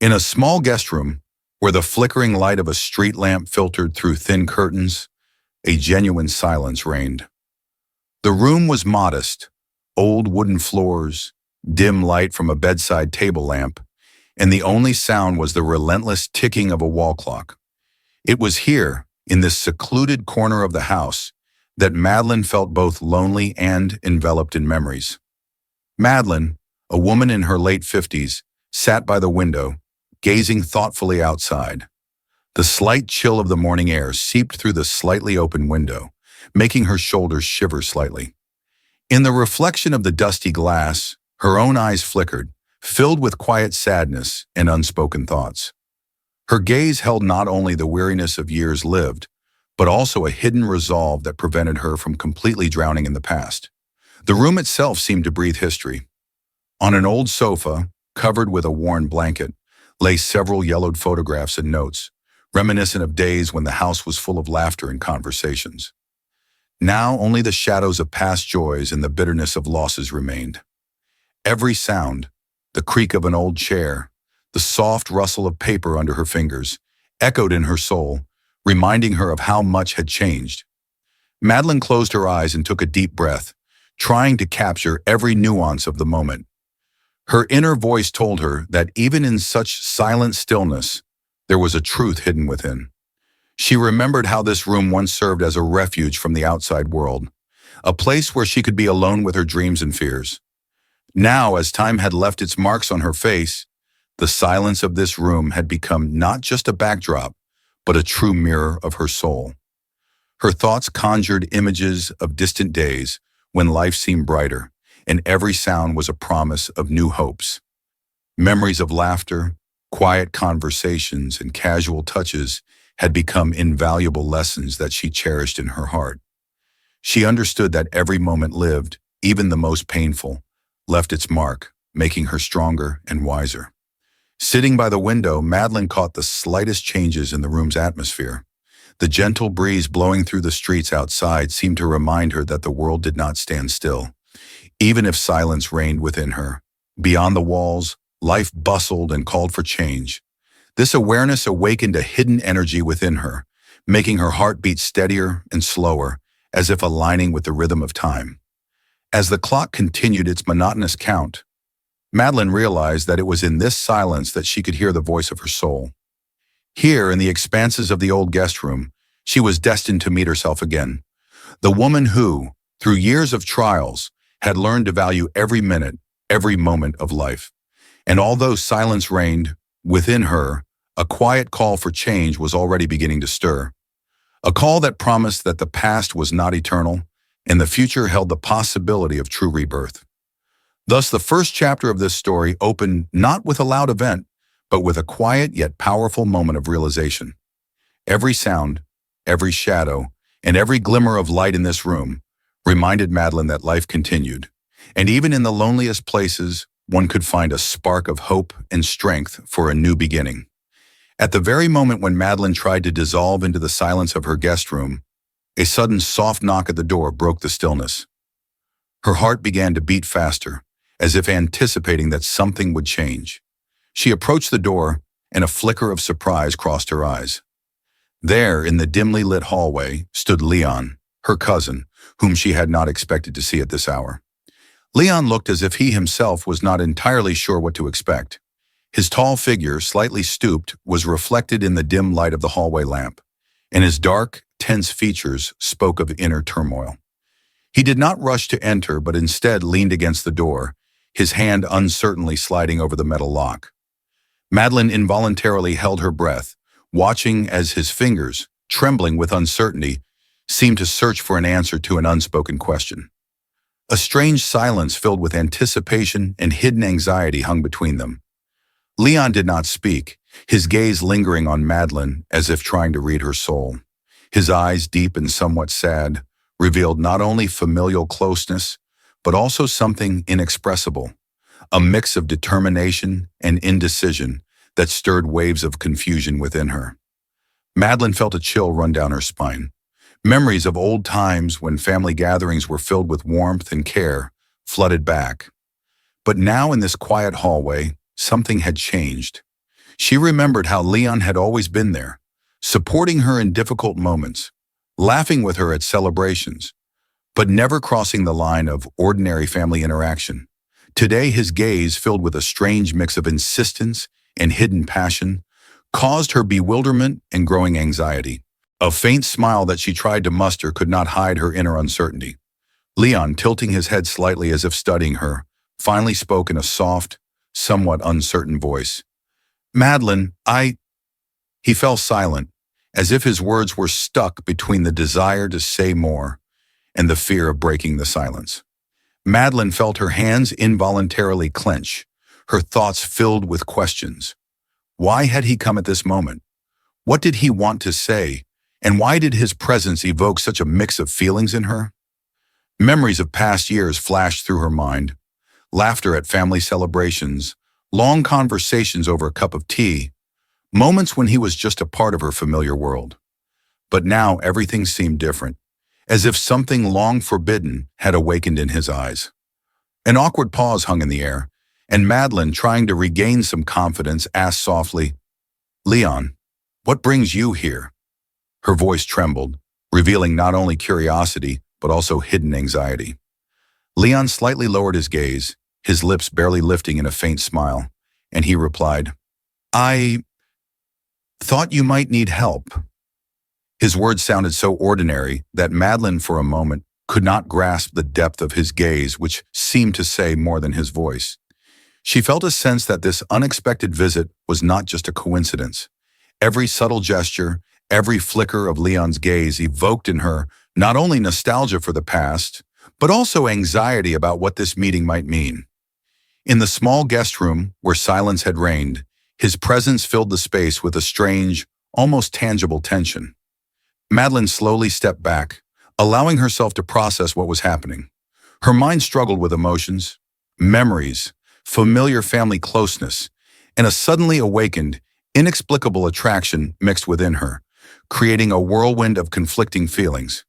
In a small guest room, where the flickering light of a street lamp filtered through thin curtains, a genuine silence reigned. The room was modest, old wooden floors, dim light from a bedside table lamp, and the only sound was the relentless ticking of a wall clock. It was here, in this secluded corner of the house, that Madeline felt both lonely and enveloped in memories. Madeline, a woman in her late 50s, sat by the window, gazing thoughtfully outside. The slight chill of the morning air seeped through the slightly open window, making her shoulders shiver slightly. In the reflection of the dusty glass, her own eyes flickered, filled with quiet sadness and unspoken thoughts. Her gaze held not only the weariness of years lived, but also a hidden resolve that prevented her from completely drowning in the past. The room itself seemed to breathe history. On an old sofa, covered with a worn blanket, lay several yellowed photographs and notes, reminiscent of days when the house was full of laughter and conversations. Now only the shadows of past joys and the bitterness of losses remained. Every sound, the creak of an old chair, the soft rustle of paper under her fingers, echoed in her soul, reminding her of how much had changed. Madeline closed her eyes and took a deep breath, trying to capture every nuance of the moment. Her inner voice told her that even in such silent stillness, there was a truth hidden within. She remembered how this room once served as a refuge from the outside world, a place where she could be alone with her dreams and fears. Now, as time had left its marks on her face, the silence of this room had become not just a backdrop, but a true mirror of her soul. Her thoughts conjured images of distant days when life seemed brighter, and every sound was a promise of new hopes. Memories of laughter, quiet conversations, and casual touches had become invaluable lessons that she cherished in her heart. She understood that every moment lived, even the most painful, left its mark, making her stronger and wiser. Sitting by the window, Madeline caught the slightest changes in the room's atmosphere. The gentle breeze blowing through the streets outside seemed to remind her that the world did not stand still, even if silence reigned within her. Beyond the walls, life bustled and called for change. This awareness awakened a hidden energy within her, making her heart beat steadier and slower, as if aligning with the rhythm of time. As the clock continued its monotonous count, Madeline realized that it was in this silence that she could hear the voice of her soul. Here, in the expanses of the old guest room, she was destined to meet herself again. The woman who, through years of trials, had learned to value every minute, every moment of life. And although silence reigned within her, a quiet call for change was already beginning to stir. A call that promised that the past was not eternal, and the future held the possibility of true rebirth. Thus, the first chapter of this story opened not with a loud event, but with a quiet yet powerful moment of realization. Every sound, every shadow, and every glimmer of light in this room reminded Madeline that life continued, and even in the loneliest places, one could find a spark of hope and strength for a new beginning. At the very moment when Madeline tried to dissolve into the silence of her guest room, a sudden soft knock at the door broke the stillness. Her heart began to beat faster, as if anticipating that something would change. She approached the door, and a flicker of surprise crossed her eyes. There, in the dimly lit hallway, stood Leon, her cousin, whom she had not expected to see at this hour. Leon looked as if he himself was not entirely sure what to expect. His tall figure, slightly stooped, was reflected in the dim light of the hallway lamp, and his dark, tense features spoke of inner turmoil. He did not rush to enter, but instead leaned against the door, his hand uncertainly sliding over the metal lock. Madeline involuntarily held her breath, watching as his fingers, trembling with uncertainty, seemed to search for an answer to an unspoken question. A strange silence filled with anticipation and hidden anxiety hung between them. Leon did not speak, his gaze lingering on Madeline as if trying to read her soul. His eyes, deep and somewhat sad, revealed not only familial closeness, but also something inexpressible, a mix of determination and indecision that stirred waves of confusion within her. Madeline felt a chill run down her spine. Memories of old times when family gatherings were filled with warmth and care flooded back. But now in this quiet hallway, something had changed. She remembered how Leon had always been there, supporting her in difficult moments, laughing with her at celebrations, but never crossing the line of ordinary family interaction. Today, his gaze, filled with a strange mix of insistence and hidden passion, caused her bewilderment and growing anxiety. A faint smile that she tried to muster could not hide her inner uncertainty. Leon, tilting his head slightly as if studying her, finally spoke in a soft, somewhat uncertain voice. "Madeline, He fell silent, as if his words were stuck between the desire to say more and the fear of breaking the silence. Madeline felt her hands involuntarily clench, her thoughts filled with questions. Why had he come at this moment? What did he want to say? And why did his presence evoke such a mix of feelings in her? Memories of past years flashed through her mind. Laughter at family celebrations, long conversations over a cup of tea, moments when he was just a part of her familiar world. But now everything seemed different, as if something long forbidden had awakened in his eyes. An awkward pause hung in the air, and Madeline, trying to regain some confidence, asked softly, "Leon, what brings you here?" Her voice trembled, revealing not only curiosity, but also hidden anxiety. Leon slightly lowered his gaze, his lips barely lifting in a faint smile, and he replied, "I thought you might need help." His words sounded so ordinary that Madeline, for a moment, could not grasp the depth of his gaze, which seemed to say more than his voice. She felt a sense that this unexpected visit was not just a coincidence. Every subtle gesture, every flicker of Leon's gaze evoked in her not only nostalgia for the past, but also anxiety about what this meeting might mean. In the small guest room where silence had reigned, his presence filled the space with a strange, almost tangible tension. Madeline slowly stepped back, allowing herself to process what was happening. Her mind struggled with emotions, memories, familiar family closeness, and a suddenly awakened, inexplicable attraction mixed within her, creating a whirlwind of conflicting feelings.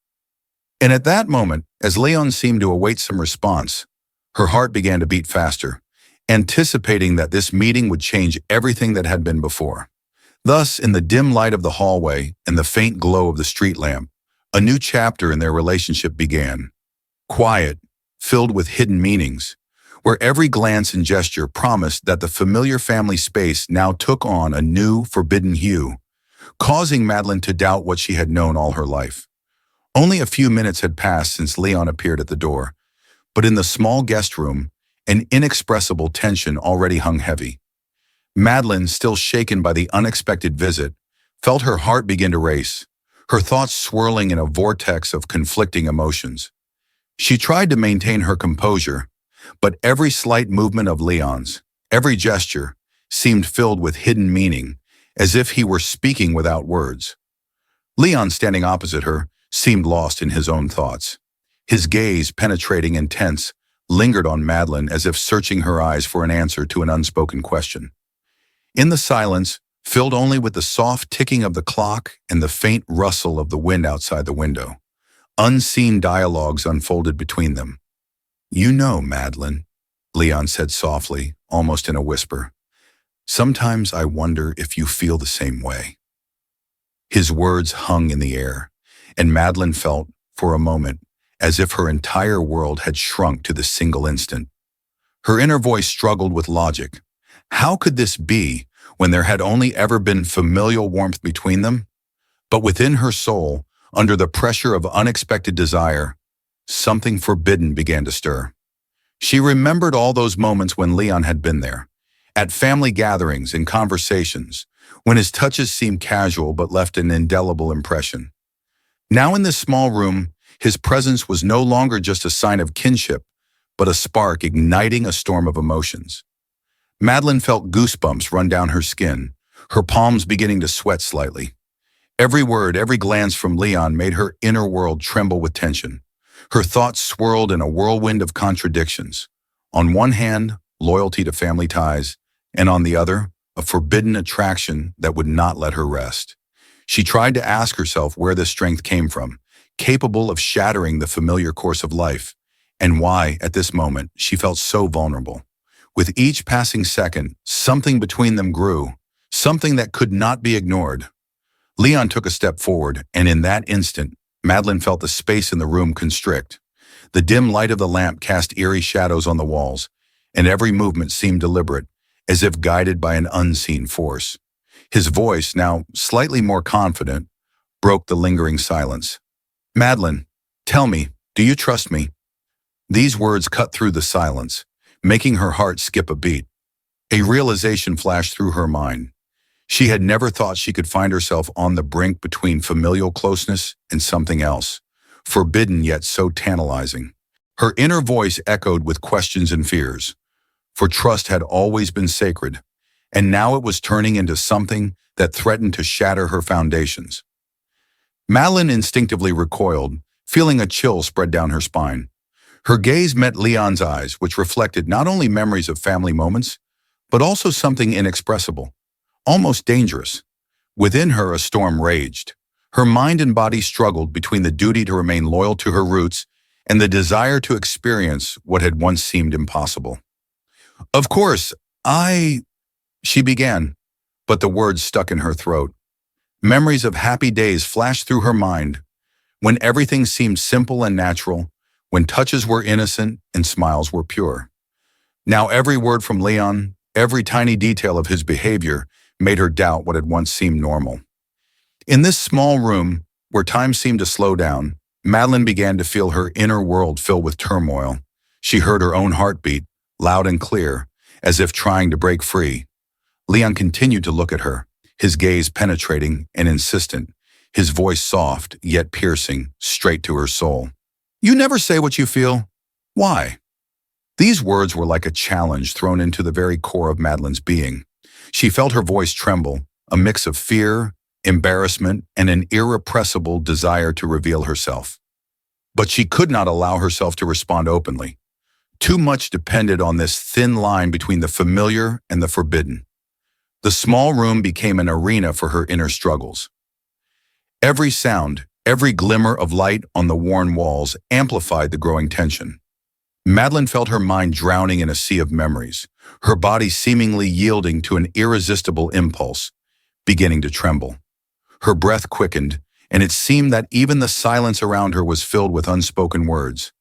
And at that moment, as Leon seemed to await some response, her heart began to beat faster, anticipating that this meeting would change everything that had been before. Thus, in the dim light of the hallway and the faint glow of the street lamp, a new chapter in their relationship began. Quiet, filled with hidden meanings, where every glance and gesture promised that the familiar family space now took on a new, forbidden hue, causing Madeline to doubt what she had known all her life. Only a few minutes had passed since Leon appeared at the door, but in the small guest room, an inexpressible tension already hung heavy. Madeline, still shaken by the unexpected visit, felt her heart begin to race, her thoughts swirling in a vortex of conflicting emotions. She tried to maintain her composure, but every slight movement of Leon's, every gesture, seemed filled with hidden meaning, as if he were speaking without words. Leon, standing opposite her, seemed lost in his own thoughts. His gaze, penetrating and tense, lingered on Madeline as if searching her eyes for an answer to an unspoken question. In the silence, filled only with the soft ticking of the clock and the faint rustle of the wind outside the window, unseen dialogues unfolded between them. "You know, Madeline," Leon said softly, almost in a whisper, "sometimes I wonder if you feel the same way." His words hung in the air, and Madeline felt, for a moment, as if her entire world had shrunk to the single instant. Her inner voice struggled with logic. How could this be when there had only ever been familial warmth between them? But within her soul, under the pressure of unexpected desire, something forbidden began to stir. She remembered all those moments when Leon had been there, at family gatherings and conversations, when his touches seemed casual but left an indelible impression. Now in this small room, his presence was no longer just a sign of kinship, but a spark igniting a storm of emotions. Madeline felt goosebumps run down her skin, her palms beginning to sweat slightly. Every word, every glance from Leon made her inner world tremble with tension. Her thoughts swirled in a whirlwind of contradictions. On one hand, loyalty to family ties, and on the other, a forbidden attraction that would not let her rest. She tried to ask herself where this strength came from, capable of shattering the familiar course of life, and why, at this moment, she felt so vulnerable. With each passing second, something between them grew, something that could not be ignored. Leon took a step forward, and in that instant, Madeline felt the space in the room constrict. The dim light of the lamp cast eerie shadows on the walls, and every movement seemed deliberate, as if guided by an unseen force. His voice, now slightly more confident, broke the lingering silence. "Madeline, tell me, do you trust me?" These words cut through the silence, making her heart skip a beat. A realization flashed through her mind. She had never thought she could find herself on the brink between familial closeness and something else, forbidden yet so tantalizing. Her inner voice echoed with questions and fears, for trust had always been sacred, and now it was turning into something that threatened to shatter her foundations. Madeline instinctively recoiled, feeling a chill spread down her spine. Her gaze met Leon's eyes, which reflected not only memories of family moments, but also something inexpressible, almost dangerous. Within her, a storm raged. Her mind and body struggled between the duty to remain loyal to her roots and the desire to experience what had once seemed impossible. "Of course, she began, but the words stuck in her throat. Memories of happy days flashed through her mind, when everything seemed simple and natural, when touches were innocent and smiles were pure. Now every word from Leon, every tiny detail of his behavior, made her doubt what had once seemed normal. In this small room, where time seemed to slow down, Madeline began to feel her inner world fill with turmoil. She heard her own heartbeat, loud and clear, as if trying to break free. Leon continued to look at her, his gaze penetrating and insistent, his voice soft yet piercing, straight to her soul. "You never say what you feel. Why?" These words were like a challenge thrown into the very core of Madeline's being. She felt her voice tremble, a mix of fear, embarrassment, and an irrepressible desire to reveal herself. But she could not allow herself to respond openly. Too much depended on this thin line between the familiar and the forbidden. The small room became an arena for her inner struggles. Every sound, every glimmer of light on the worn walls amplified the growing tension. Madeline felt her mind drowning in a sea of memories, her body seemingly yielding to an irresistible impulse, beginning to tremble. Her breath quickened, and it seemed that even the silence around her was filled with unspoken words.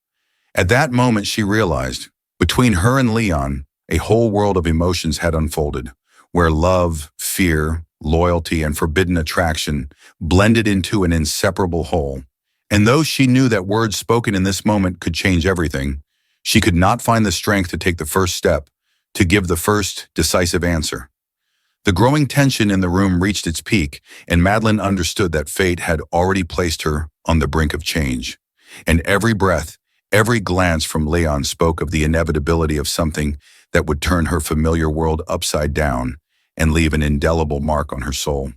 At that moment, she realized, between her and Leon, a whole world of emotions had unfolded, where love, fear, loyalty, and forbidden attraction blended into an inseparable whole. And though she knew that words spoken in this moment could change everything, she could not find the strength to take the first step, to give the first decisive answer. The growing tension in the room reached its peak, and Madeline understood that fate had already placed her on the brink of change. And every breath, every glance from Leon spoke of the inevitability of something that would turn her familiar world upside down and leave an indelible mark on her soul.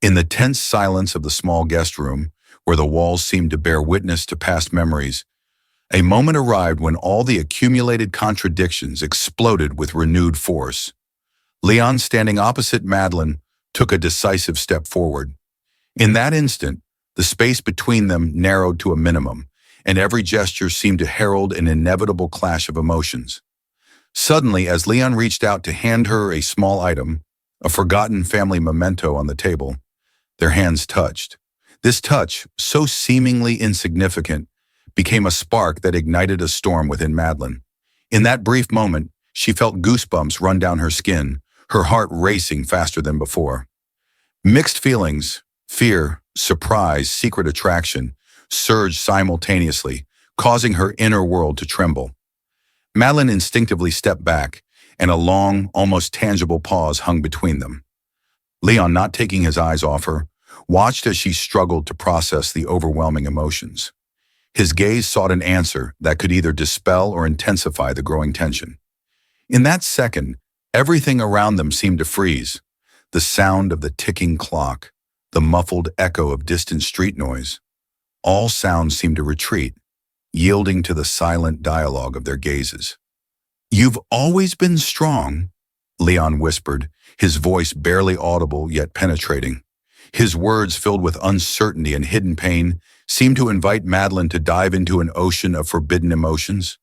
In the tense silence of the small guest room, where the walls seemed to bear witness to past memories, a moment arrived when all the accumulated contradictions exploded with renewed force. Leon, standing opposite Madeline, took a decisive step forward. In that instant, the space between them narrowed to a minimum, and every gesture seemed to herald an inevitable clash of emotions. Suddenly, as Leon reached out to hand her a small item, a forgotten family memento on the table, their hands touched. This touch, so seemingly insignificant, became a spark that ignited a storm within Madeline. In that brief moment, she felt goosebumps run down her skin, her heart racing faster than before. Mixed feelings, fear, surprise, secret attraction, surged simultaneously, causing her inner world to tremble. Madeline instinctively stepped back, and a long, almost tangible pause hung between them. Leon, not taking his eyes off her, watched as she struggled to process the overwhelming emotions. His gaze sought an answer that could either dispel or intensify the growing tension. In that second, everything around them seemed to freeze. The sound of the ticking clock, the muffled echo of distant street noise. All sounds seemed to retreat, yielding to the silent dialogue of their gazes. "You've always been strong," Leon whispered, his voice barely audible yet penetrating. His words, filled with uncertainty and hidden pain, seemed to invite Madeline to dive into an ocean of forbidden emotions.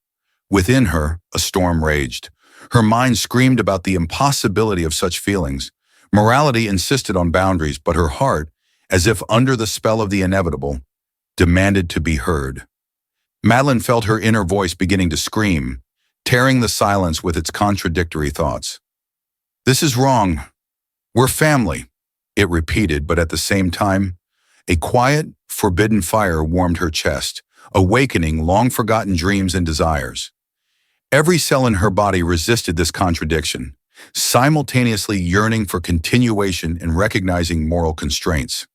Within her, a storm raged. Her mind screamed about the impossibility of such feelings, Morality insisted on boundaries, but her heart, as if under the spell of the inevitable, demanded to be heard. Madeline felt her inner voice beginning to scream, tearing the silence with its contradictory thoughts. "This is wrong. We're family," it repeated, but at the same time, a quiet, forbidden fire warmed her chest, awakening long-forgotten dreams and desires. Every cell in her body resisted this contradiction, simultaneously yearning for continuation and recognizing moral constraints.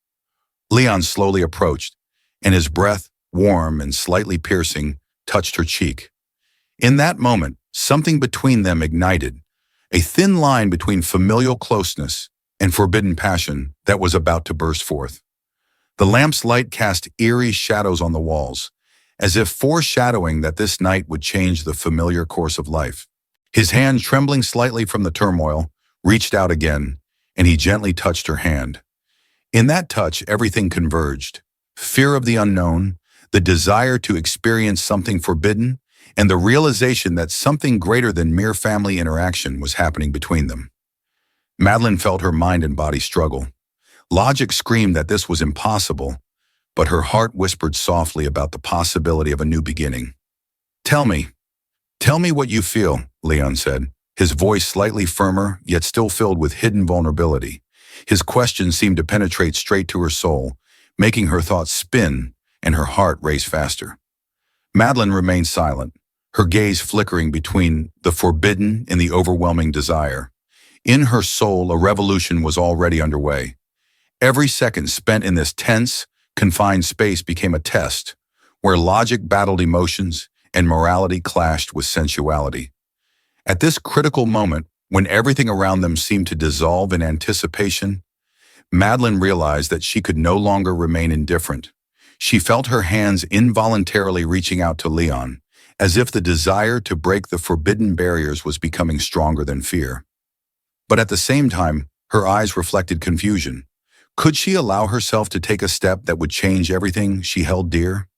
Leon slowly approached, and his breath, warm and slightly piercing, touched her cheek. In that moment, something between them ignited, a thin line between familial closeness and forbidden passion that was about to burst forth. The lamp's light cast eerie shadows on the walls, as if foreshadowing that this night would change the familiar course of life. His hand, trembling slightly from the turmoil, reached out again, and he gently touched her hand. In that touch, everything converged: fear of the unknown, the desire to experience something forbidden, and the realization that something greater than mere family interaction was happening between them. Madeline felt her mind and body struggle. Logic screamed that this was impossible, but her heart whispered softly about the possibility of a new beginning. Tell me what you feel," Leon said, his voice slightly firmer, yet still filled with hidden vulnerability. His question seemed to penetrate straight to her soul, making her thoughts spin and her heart race faster. Madeline remained silent, her gaze flickering between the forbidden and the overwhelming desire. In her soul, a revolution was already underway. Every second spent in this tense, confined space became a test, where logic battled emotions and morality clashed with sensuality. At this critical moment, when everything around them seemed to dissolve in anticipation, Madeline realized that she could no longer remain indifferent. She felt her hands involuntarily reaching out to Leon, as if the desire to break the forbidden barriers was becoming stronger than fear. But at the same time, her eyes reflected confusion. Could she allow herself to take a step that would change everything she held dear?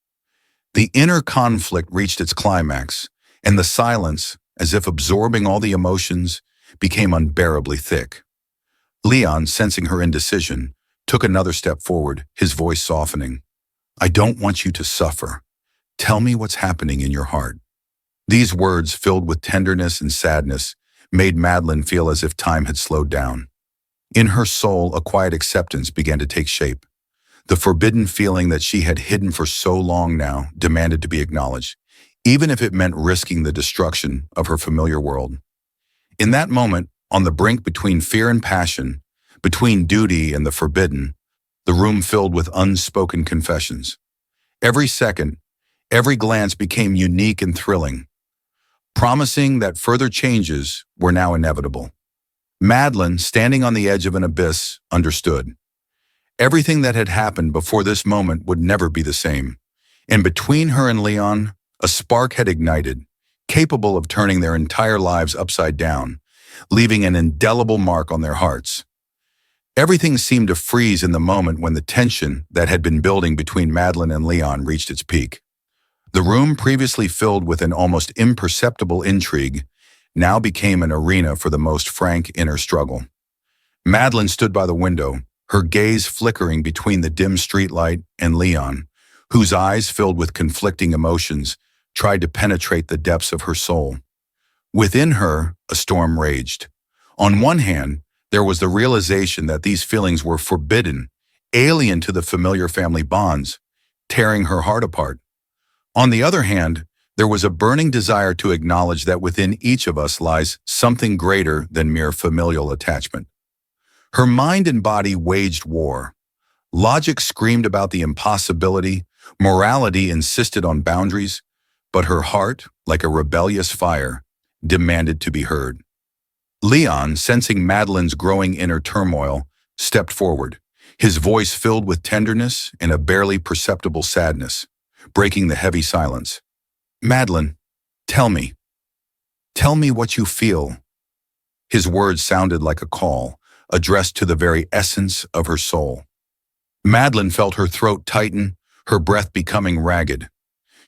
The inner conflict reached its climax, and the silence, as if absorbing all the emotions, became unbearably thick. Leon, sensing her indecision, took another step forward, his voice softening. "I don't want you to suffer. Tell me what's happening in your heart." These words, filled with tenderness and sadness, made Madeline feel as if time had slowed down. In her soul, a quiet acceptance began to take shape. The forbidden feeling that she had hidden for so long now demanded to be acknowledged, even if it meant risking the destruction of her familiar world. In that moment, on the brink between fear and passion, between duty and the forbidden, the room filled with unspoken confessions. Every second, every glance became unique and thrilling, promising that further changes were now inevitable. Madeline, standing on the edge of an abyss, understood. Everything that had happened before this moment would never be the same, and between her and Leon, a spark had ignited, capable of turning their entire lives upside down, leaving an indelible mark on their hearts. Everything seemed to freeze in the moment when the tension that had been building between Madeline and Leon reached its peak. The room, previously filled with an almost imperceptible intrigue, now became an arena for the most frank inner struggle. Madeline stood by the window, her gaze flickering between the dim streetlight and Leon, whose eyes, filled with conflicting emotions, tried to penetrate the depths of her soul. Within her, a storm raged. On one hand, there was the realization that these feelings were forbidden, alien to the familiar family bonds, tearing her heart apart. On the other hand, there was a burning desire to acknowledge that within each of us lies something greater than mere familial attachment. Her mind and body waged war. Logic screamed about the impossibility, morality insisted on boundaries, but her heart, like a rebellious fire, demanded to be heard. Leon, sensing Madeline's growing inner turmoil, stepped forward, his voice filled with tenderness and a barely perceptible sadness, breaking the heavy silence. "Madeline, tell me what you feel." His words sounded like a call, addressed to the very essence of her soul. Madeline felt her throat tighten, her breath becoming ragged.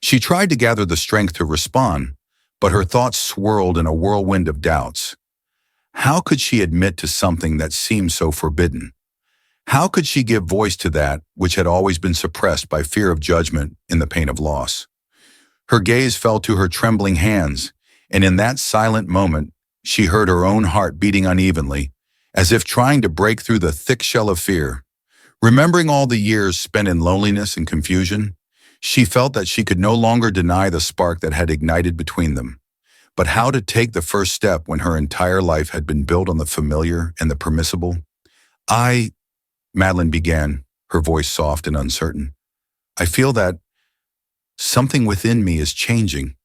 She tried to gather the strength to respond, but her thoughts swirled in a whirlwind of doubts. How could she admit to something that seemed so forbidden? How could she give voice to that which had always been suppressed by fear of judgment in the pain of loss? Her gaze fell to her trembling hands, and in that silent moment, she heard her own heart beating unevenly, as if trying to break through the thick shell of fear. Remembering all the years spent in loneliness and confusion, she felt that she could no longer deny the spark that had ignited between them. But how to take the first step when her entire life had been built on the familiar and the permissible? I, Madeline began, her voice soft and uncertain. I feel that something within me is changing.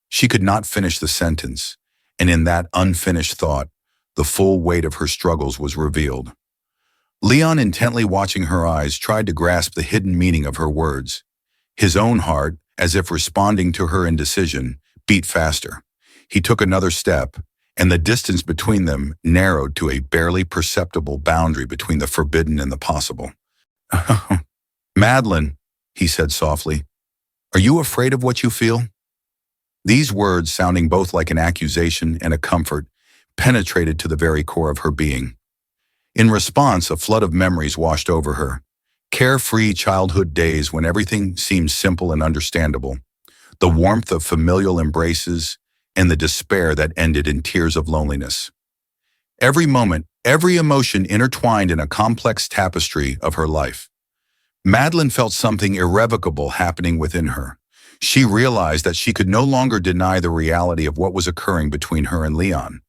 She could not finish the sentence, and in that unfinished thought, the full weight of her struggles was revealed. Leon, intently watching her eyes, tried to grasp the hidden meaning of her words. His own heart, as if responding to her indecision, beat faster. He took another step, and the distance between them narrowed to a barely perceptible boundary between the forbidden and the possible. Madeline, he said softly, are you afraid of what you feel? These words, sounding both like an accusation and a comfort, penetrated to the very core of her being. In response, a flood of memories washed over her. Carefree childhood days when everything seemed simple and understandable. The warmth of familial embraces and the despair that ended in tears of loneliness. Every moment, every emotion intertwined in a complex tapestry of her life. Madeline felt something irrevocable happening within her. She realized that she could no longer deny the reality of what was occurring between her and Leon.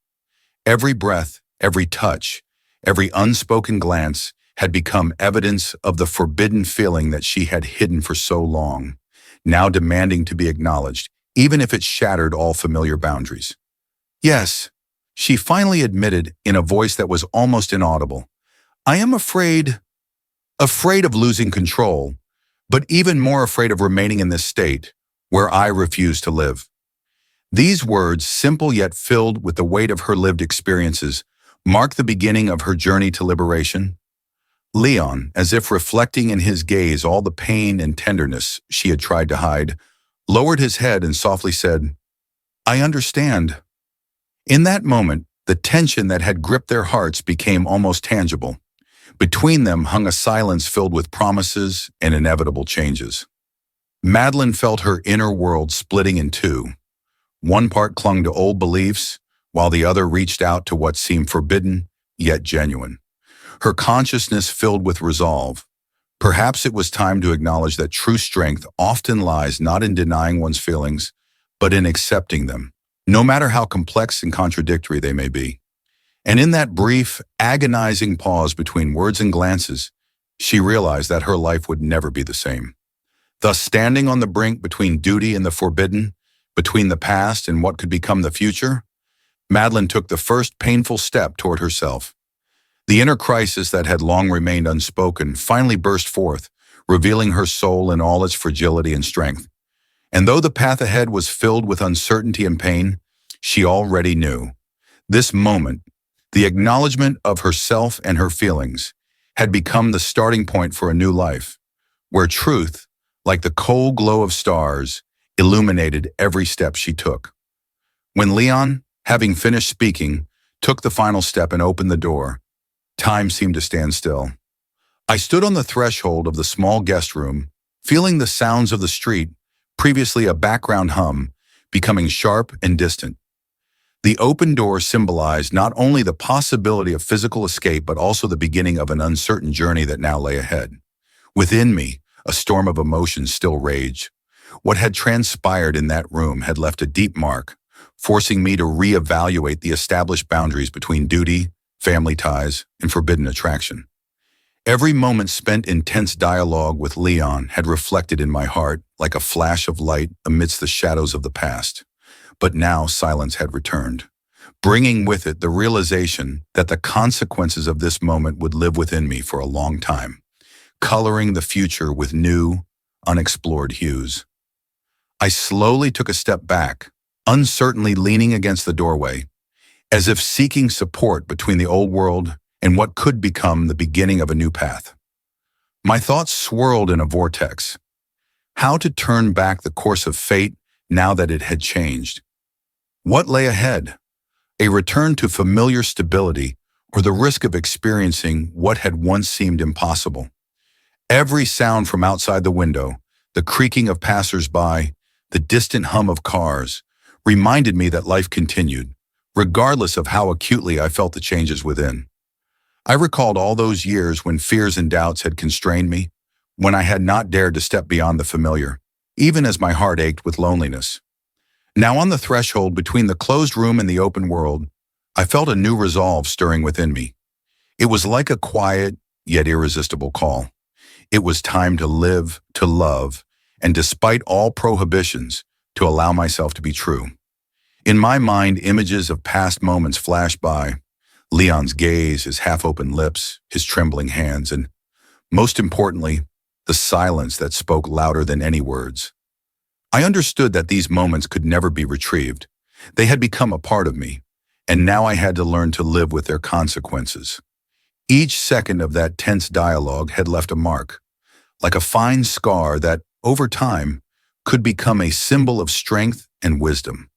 Every breath, every touch, every unspoken glance had become evidence of the forbidden feeling that she had hidden for so long, now demanding to be acknowledged, even if it shattered all familiar boundaries. Yes, she finally admitted in a voice that was almost inaudible. I am afraid of losing control, but even more afraid of remaining in this state where I refuse to live. These words, simple yet filled with the weight of her lived experiences, mark the beginning of her journey to liberation. Leon, as if reflecting in his gaze all the pain and tenderness she had tried to hide, lowered his head and softly said, I understand. In that moment, the tension that had gripped their hearts became almost tangible. Between them hung a silence filled with promises and inevitable changes. Madeline felt her inner world splitting in two. One part clung to old beliefs, while the other reached out to what seemed forbidden, yet genuine. Her consciousness filled with resolve. Perhaps it was time to acknowledge that true strength often lies not in denying one's feelings, but in accepting them, no matter how complex and contradictory they may be. And in that brief, agonizing pause between words and glances, she realized that her life would never be the same. Thus, standing on the brink between duty and the forbidden, between the past and what could become the future, Madeline took the first painful step toward herself. The inner crisis that had long remained unspoken finally burst forth, revealing her soul in all its fragility and strength. And though the path ahead was filled with uncertainty and pain, she already knew. This moment, the acknowledgement of herself and her feelings, had become the starting point for a new life, where truth, like the cold glow of stars, illuminated every step she took. When Leon, having finished speaking, took the final step and opened the door, time seemed to stand still. I stood on the threshold of the small guest room, feeling the sounds of the street, previously a background hum, becoming sharp and distant. The open door symbolized not only the possibility of physical escape, but also the beginning of an uncertain journey that now lay ahead. Within me, a storm of emotions still raged. What had transpired in that room had left a deep mark, forcing me to reevaluate the established boundaries between duty, family ties, and forbidden attraction. Every moment spent in tense dialogue with Leon had reflected in my heart like a flash of light amidst the shadows of the past. But now silence had returned, bringing with it the realization that the consequences of this moment would live within me for a long time, coloring the future with new, unexplored hues. I slowly took a step back, uncertainly leaning against the doorway, as if seeking support between the old world and what could become the beginning of a new path. My thoughts swirled in a vortex. How to turn back the course of fate now that it had changed? What lay ahead? a return to familiar stability, or the risk of experiencing what had once seemed impossible. Every sound from outside the window, the creaking of passers-by, the distant hum of cars, reminded me that life continued, regardless of how acutely I felt the changes within. I recalled all those years when fears and doubts had constrained me, when I had not dared to step beyond the familiar, even as my heart ached with loneliness. Now on the threshold between the closed room and the open world, I felt a new resolve stirring within me. It was like a quiet, yet irresistible call. It was time to live, to love, and despite all prohibitions, to allow myself to be true. In my mind, images of past moments flashed by. Leon's gaze, his half-open lips, his trembling hands, and, most importantly, the silence that spoke louder than any words. I understood that these moments could never be retrieved. They had become a part of me, and now I had to learn to live with their consequences. Each second of that tense dialogue had left a mark, like a fine scar that, over time, could become a symbol of strength and wisdom.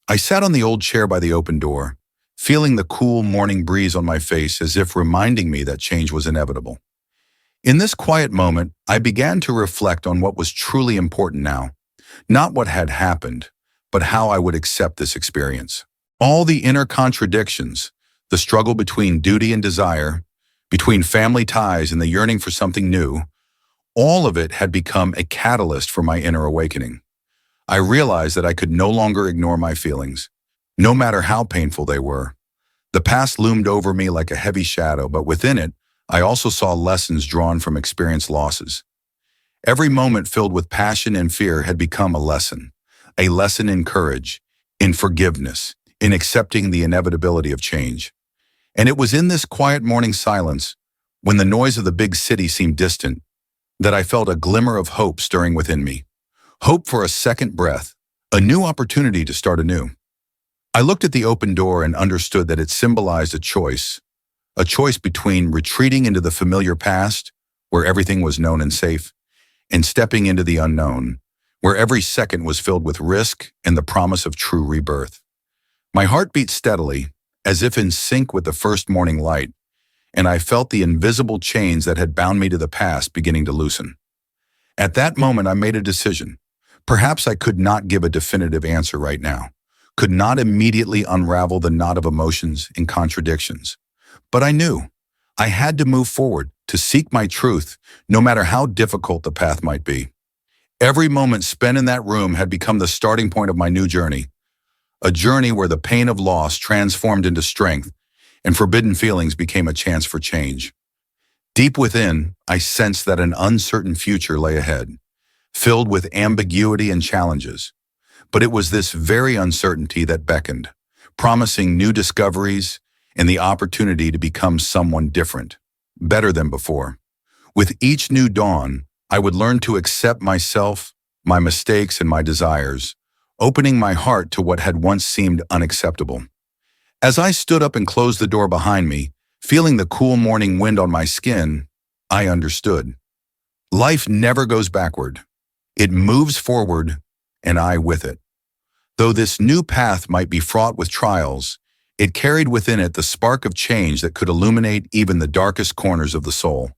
I sat on the old chair by the open door, feeling the cool morning breeze on my face as if reminding me that change was inevitable. In this quiet moment, I began to reflect on what was truly important now, not what had happened, but how I would accept this experience. All the inner contradictions, the struggle between duty and desire, between family ties and the yearning for something new, all of it had become a catalyst for my inner awakening. I realized that I could no longer ignore my feelings, no matter how painful they were. The past loomed over me like a heavy shadow, but within it, I also saw lessons drawn from experienced losses. Every moment filled with passion and fear had become a lesson in courage, in forgiveness, in accepting the inevitability of change. And it was in this quiet morning silence, when the noise of the big city seemed distant, that I felt a glimmer of hope stirring within me. Hope for a second breath, a new opportunity to start anew. I looked at the open door and understood that it symbolized a choice between retreating into the familiar past, where everything was known and safe, and stepping into the unknown, where every second was filled with risk and the promise of true rebirth. My heart beat steadily, as if in sync with the first morning light, and I felt the invisible chains that had bound me to the past beginning to loosen. At that moment, I made a decision. Perhaps I could not give a definitive answer right now, could not immediately unravel the knot of emotions and contradictions. But I knew I had to move forward, to seek my truth, no matter how difficult the path might be. Every moment spent in that room had become the starting point of my new journey, a journey where the pain of loss transformed into strength and forbidden feelings became a chance for change. Deep within, I sensed that an uncertain future lay ahead, filled with ambiguity and challenges. But it was this very uncertainty that beckoned, promising new discoveries and the opportunity to become someone different, better than before. With each new dawn, I would learn to accept myself, my mistakes, and my desires, opening my heart to what had once seemed unacceptable. As I stood up and closed the door behind me, feeling the cool morning wind on my skin, I understood. Life never goes backward. It moves forward, and I with it. Though this new path might be fraught with trials, it carried within it the spark of change that could illuminate even the darkest corners of the soul.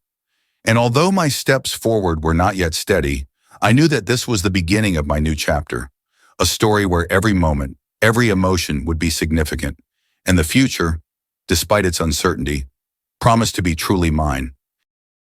And although my steps forward were not yet steady, I knew that this was the beginning of my new chapter, a story where every moment, every emotion would be significant, and the future, despite its uncertainty, promised to be truly mine.